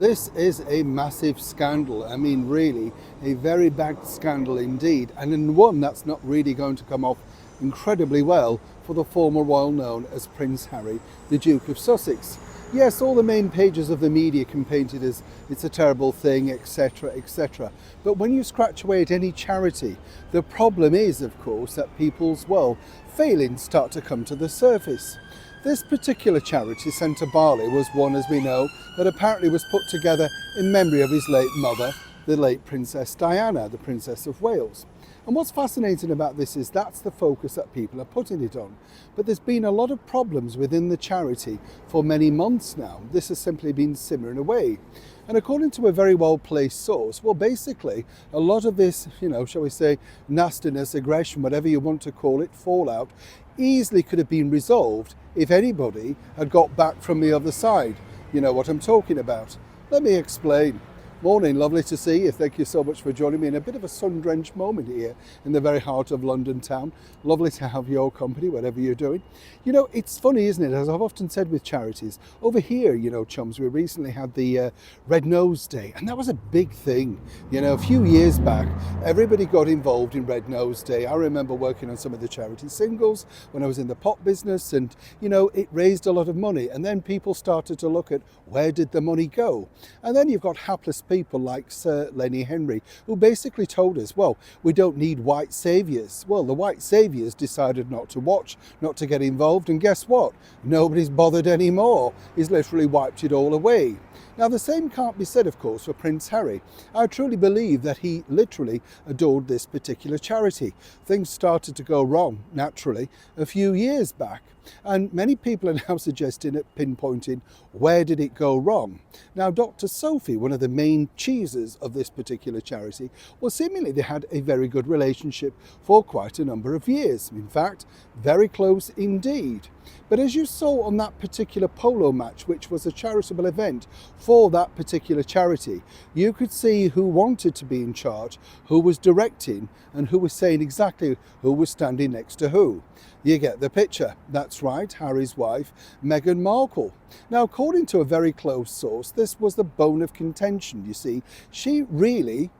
This is a massive scandal. I mean, really, a very bad scandal indeed, and in one that's not really going to come off incredibly well for the former royal known as Prince Harry, the Duke of Sussex. Yes, all the main pages of the media can paint it as it's a terrible thing, etc., etc. But when you scratch away at any charity, the problem is, of course, that people's, failings start to come to the surface. This particular charity, Scentebale, was one, as we know, that apparently was put together in memory of his late mother, the late Princess Diana, the Princess of Wales. And what's fascinating about this is that's the focus that people are putting it on. But there's been a lot of problems within the charity for many months now. This has simply been simmering away. And according to a very well-placed source, basically, a lot of this, shall we say, nastiness, aggression, whatever you want to call it, fallout, easily could have been resolved if anybody had got back from the other side. You know what I'm talking about. Let me explain. Morning, lovely to see you. Thank you so much for joining me in a bit of a sun-drenched moment here in the very heart of London town. Lovely to have your company, whatever you're doing. It's funny, isn't it? As I've often said with charities, over here, chums, we recently had the Red Nose Day, and that was a big thing. A few years back, everybody got involved in Red Nose Day. I remember working on some of the charity singles when I was in the pop business, and, it raised a lot of money. And then people started to look at where did the money go? And then you've got hapless people like Sir Lenny Henry, who basically told us, we don't need white saviours. Well, the white saviours decided not to watch, not to get involved, and guess what? Nobody's bothered anymore. He's literally wiped it all away. Now, the same can't be said, of course, for Prince Harry. I truly believe that he literally adored this particular charity. Things started to go wrong, naturally, a few years back. And many people are now suggesting at pinpointing where did it go wrong. Now, Dr. Sophie, one of the main cheeses of this particular charity, seemingly they had a very good relationship for quite a number of years. In fact, very close indeed. But as you saw on that particular polo match, which was a charitable event for that particular charity, you could see who wanted to be in charge, who was directing, and who was saying exactly who was standing next to who. You get the picture. That's right, Harry's wife, Meghan Markle. Now, according to a very close source, this was the bone of contention. You see, she really,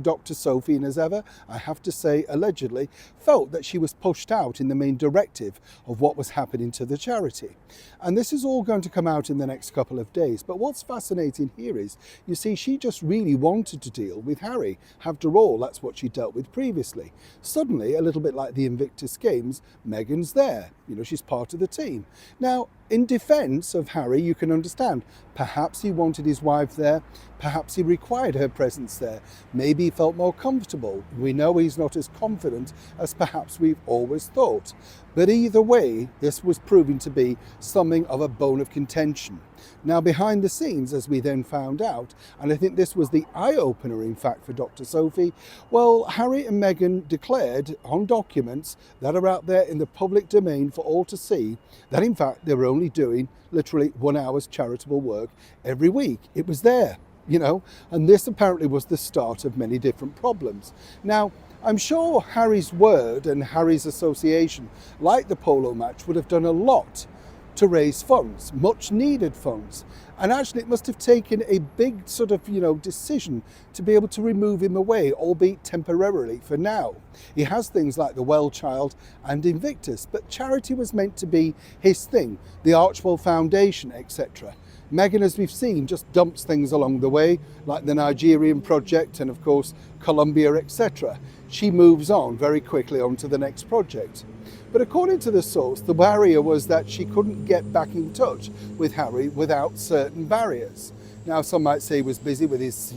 Dr. Sophie, and as ever, I have to say, allegedly, felt that she was pushed out in the main directive of what was happening to the charity. And this is all going to come out in the next couple of days. But what's fascinating here is, you see, she just really wanted to deal with Harry. After all, that's what she dealt with previously. Suddenly, a little bit like the Invictus Games, Meghan's there. She's part of the team. Now, in defence of Harry, you can understand. Perhaps he wanted his wife there. Perhaps he required her presence there. Maybe he felt more comfortable. We know he's not as confident as perhaps we've always thought. But either way, this was proving to be something of a bone of contention. Now, behind the scenes, as we then found out, and I think this was the eye-opener, in fact, for Dr. Sophie, Harry and Meghan declared on documents that are out there in the public domain for all to see that, in fact, they were only doing literally 1 hour's charitable work every week. It was there, and this apparently was the start of many different problems. Now, I'm sure Harry's word and Harry's association, like the polo match, would have done a lot to raise funds, much needed funds. And actually it must have taken a big sort of, decision to be able to remove him away, albeit temporarily for now. He has things like the Well Child and Invictus, but charity was meant to be his thing, the Archwell Foundation, etc. Meghan, as we've seen, just dumps things along the way, like the Nigerian project and, of course, Colombia, etc. She moves on very quickly on to the next project. But according to the source, the barrier was that she couldn't get back in touch with Harry without certain barriers. Now, some might say he was busy with his,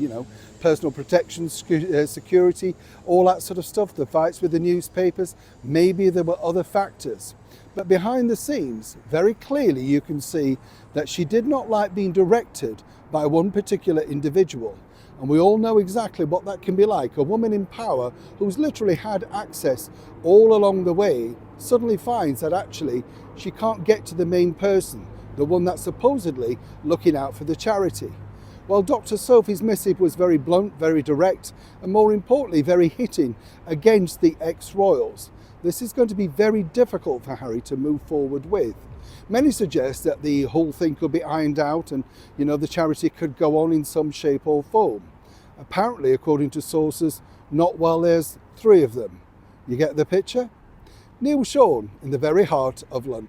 personal protection, security, all that sort of stuff, the fights with the newspapers. Maybe there were other factors. But behind the scenes, very clearly you can see that she did not like being directed by one particular individual. And we all know exactly what that can be like. A woman in power who's literally had access all along the way suddenly finds that actually she can't get to the main person, the one that's supposedly looking out for the charity. Well, Dr. Sophie's missive was very blunt, very direct, and more importantly, very hitting against the ex-royals. This is going to be very difficult for Harry to move forward with. Many suggest that the whole thing could be ironed out and, the charity could go on in some shape or form. Apparently, according to sources, not while there's 3 of them. You get the picture? Neil Sean in the very heart of London.